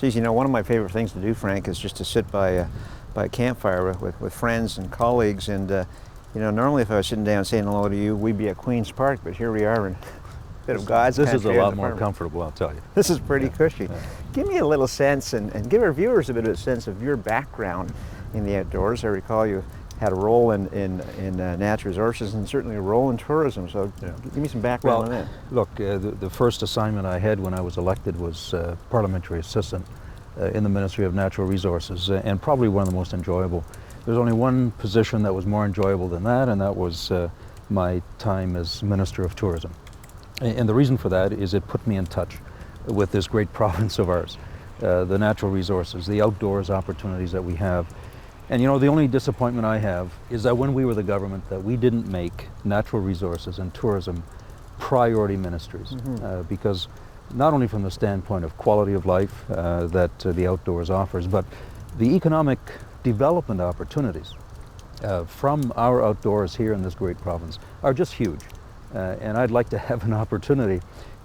Geez, you know, one of my favorite things to do, Frank, is just to sit by a campfire with friends and colleagues. And, you know, normally if I was sitting down saying hello to you, we'd be at Queen's Park, but here we are in a bit of God's country. This is a lot more apartment. comfortable, I'll tell you. This is pretty cushy. Yeah. Give me a little sense and give our viewers a bit of a sense of your background in the outdoors. I recall you had a role in natural resources and certainly a role in tourism. So give me some background on that. Look, the first assignment I had when I was elected was parliamentary assistant in the Ministry of Natural Resources, and probably one of the most enjoyable. There's only one position that was more enjoyable than that, and that was my time as Minister of Tourism. And the reason for that is it put me in touch with this great province of ours, the natural resources, the outdoors opportunities that we have. And you know, the only disappointment I have is that when we were the government, that we didn't make natural resources and tourism priority ministries, because not only from the standpoint of quality of life that the outdoors offers, but the economic development opportunities from our outdoors here in this great province are just huge. And I'd like to have an opportunity,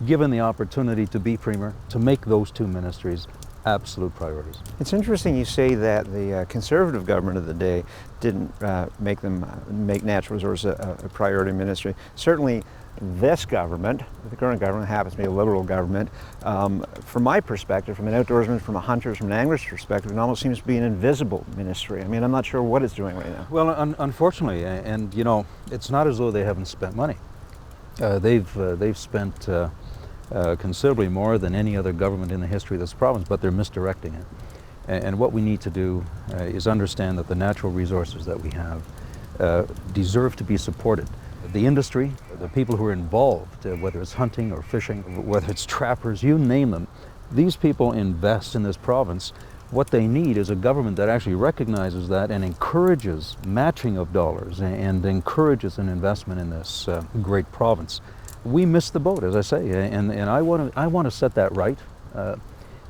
given the opportunity to be Premier, to make those two ministries absolute priorities. It's interesting you say that the Conservative government of the day didn't make natural resources a priority ministry. Certainly this government, the current government, happens to be a Liberal government. From my perspective, from an outdoorsman, from a hunter's, from an angler's perspective, it almost seems to be an invisible ministry. I mean, I'm not sure what it's doing right now. Well, unfortunately, and you know, it's not as though they haven't spent money. They've spent considerably more than any other government in the history of this province, but they're misdirecting it. And what we need to do is understand that the natural resources that we have deserve to be supported. The industry, the people who are involved, whether it's hunting or fishing, whether it's trappers, you name them, these people invest in this province. What they need is a government that actually recognizes that and encourages matching of dollars and encourages an investment in this great province. We missed the boat, as I say, and I want to set that right.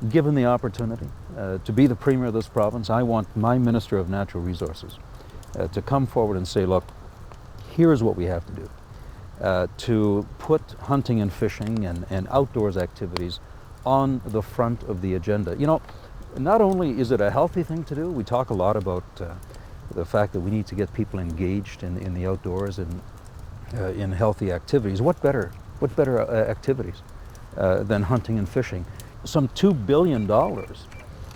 Given the opportunity to be the Premier of this province, I want my Minister of Natural Resources to come forward and say, look, here's what we have to do to put hunting and fishing and outdoors activities on the front of the agenda. You know, not only is it a healthy thing to do, we talk a lot about the fact that we need to get people engaged in the outdoors and in healthy activities. What better activities than hunting and fishing? Some $2 billion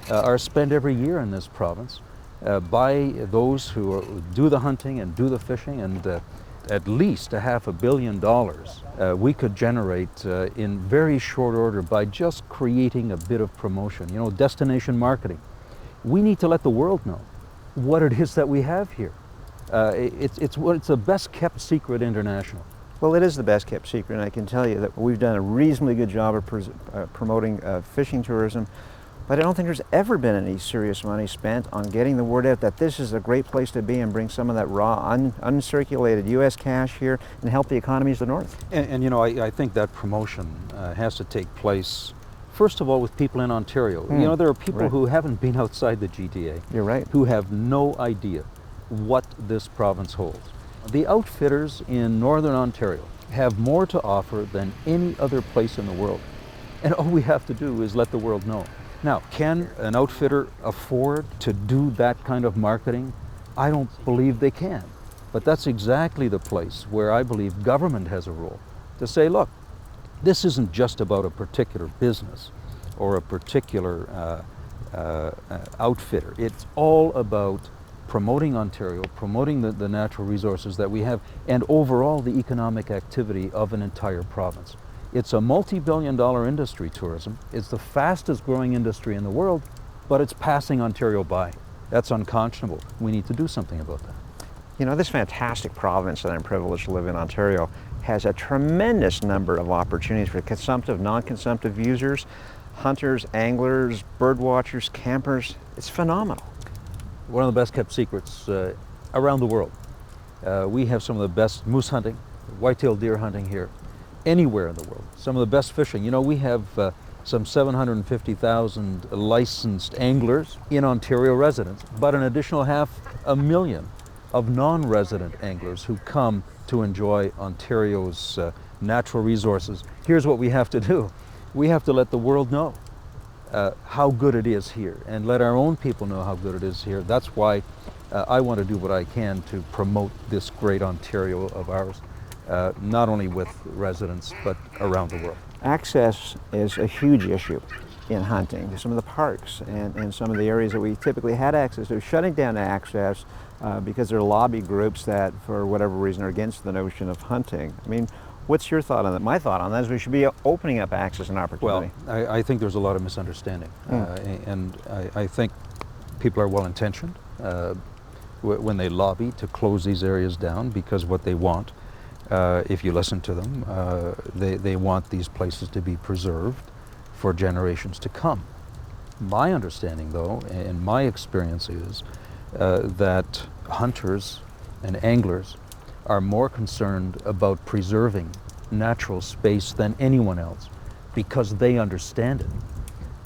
are spent every year in this province by those who do the hunting and do the fishing, and at least $500 million we could generate in very short order by just creating a bit of promotion. You know, destination marketing. We need to let the world know what it is that we have here. It's the best kept secret international. Well, it is the best kept secret, and I can tell you that we've done a reasonably good job of promoting fishing tourism, but I don't think there's ever been any serious money spent on getting the word out that this is a great place to be and bring some of that raw, uncirculated U.S. cash here and help the economies of the North. And you know, I think that promotion has to take place, first of all, with people in Ontario. You know, there are people who haven't been outside the GTA. You're right. Who have no idea what this province holds. The outfitters in Northern Ontario have more to offer than any other place in the world. And all we have to do is let the world know. Now, can an outfitter afford to do that kind of marketing? I don't believe they can. But that's exactly the place where I believe government has a role to say, look, this isn't just about a particular business or a particular outfitter. It's all about promoting Ontario, promoting the natural resources that we have, and overall the economic activity of an entire province. It's a multi-billion-dollar industry, tourism. It's the fastest growing industry in the world, but it's passing Ontario by. That's unconscionable. We need to do something about that. You know, this fantastic province that I'm privileged to live in, Ontario, has a tremendous number of opportunities for consumptive, non-consumptive users, hunters, anglers, bird watchers, campers. It's phenomenal. One of the best kept secrets around the world. We have some of the best moose hunting, white-tailed deer hunting here, anywhere in the world. Some of the best fishing. You know, we have some 750,000 licensed anglers in Ontario residents, but an additional 500,000 of non-resident anglers who come to enjoy Ontario's natural resources. Here's what we have to do. We have to let the world know how good it is here, and let our own people know how good it is here. That's why I want to do what I can to promote this great Ontario of ours, not only with residents, but around the world. Access is a huge issue in hunting. Some of the parks and some of the areas that we typically had access to, shutting down access because there are lobby groups that, for whatever reason, are against the notion of hunting. I mean, what's your thought on that? My thought on that is we should be opening up access and opportunity. Well, I think there's a lot of misunderstanding, and I think people are well-intentioned when they lobby to close these areas down, because what they want, if you listen to them, they want these places to be preserved for generations to come. My understanding, though, and my experience is that hunters and anglers are more concerned about preserving natural space than anyone else, because they understand it.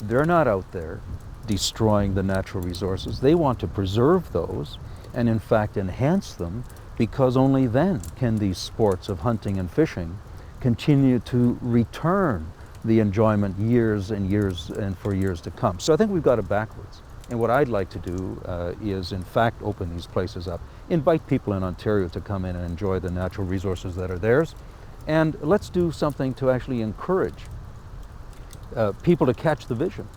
They're not out there destroying the natural resources. They want to preserve those and, in fact, enhance them, because only then can these sports of hunting and fishing continue to return the enjoyment years and years and for years to come. So I think we've got it backwards. And what I'd like to do is, in fact, open these places up, invite people in Ontario to come in and enjoy the natural resources that are theirs, and let's do something to actually encourage people to catch the vision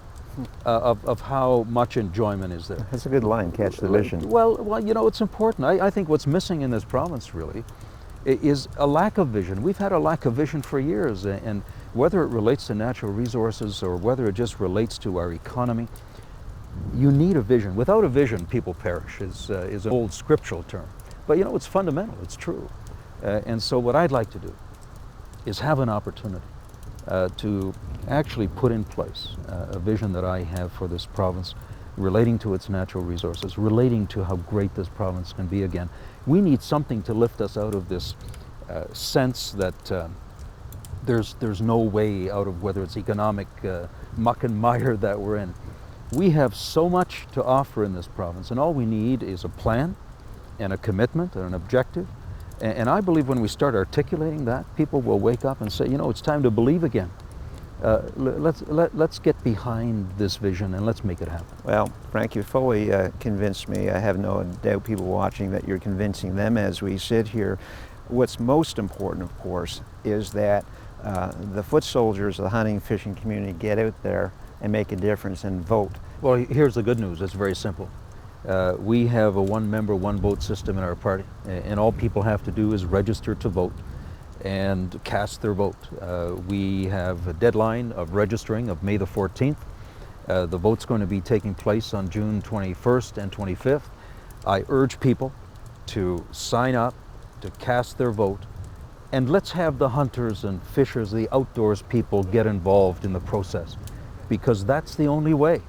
of how much enjoyment is there. That's a good line, catch the vision. Well, you know, it's important. I think what's missing in this province, really, is a lack of vision. We've had a lack of vision for years, and whether it relates to natural resources or whether it just relates to our economy, you need a vision. Without a vision, people perish, is an old scriptural term. But you know, it's fundamental, it's true. And so what I'd like to do is have an opportunity to actually put in place a vision that I have for this province, relating to its natural resources, relating to how great this province can be again. We need something to lift us out of this sense that there's no way out of, whether it's economic muck and mire that we're in. We have so much to offer in this province, and all we need is a plan and a commitment and an objective. And I believe when we start articulating that, people will wake up and say, you know, it's time to believe again. Let's get behind this vision and let's make it happen. Well, Frank, you fully convinced me. I have no doubt people watching that you're convincing them as we sit here. What's most important, of course, is that the foot soldiers of the hunting and fishing community get out there and make a difference and vote. Well, here's the good news. It's very simple. We have a one-member, one-vote system in our party, and all people have to do is register to vote and cast their vote. We have a deadline of registering of May the 14th. The vote's going to be taking place on June 21st and 25th. I urge people to sign up, to cast their vote, and let's have the hunters and fishers, the outdoors people, get involved in the process, because that's the only way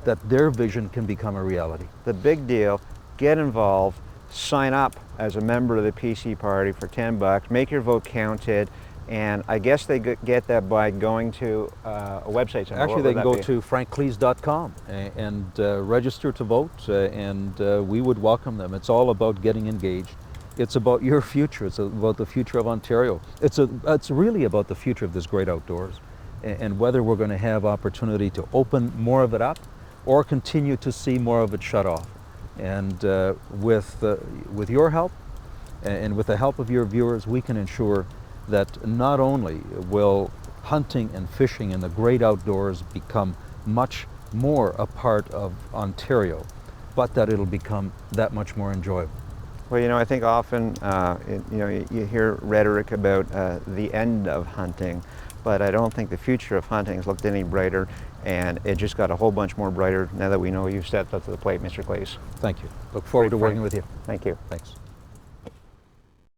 that their vision can become a reality. The big deal, get involved, sign up as a member of the PC party for $10, make your vote counted, and I guess they get that by going to a website somewhere. Actually, they can go to frankklees.com and register to vote, and we would welcome them. It's all about getting engaged. It's about your future. It's about the future of Ontario. It's really about the future of this great outdoors, and whether we're going to have opportunity to open more of it up or continue to see more of it shut off. And with your help and with the help of your viewers, we can ensure that not only will hunting and fishing in the great outdoors become much more a part of Ontario, but that it'll become that much more enjoyable. Well, you know, I think often, you hear rhetoric about the end of hunting, but I don't think the future of hunting has looked any brighter, and it just got a whole bunch more brighter now that we know you've stepped up to the plate, Mr. Klees. Thank you. Look forward to working with you. Thank you. Thanks.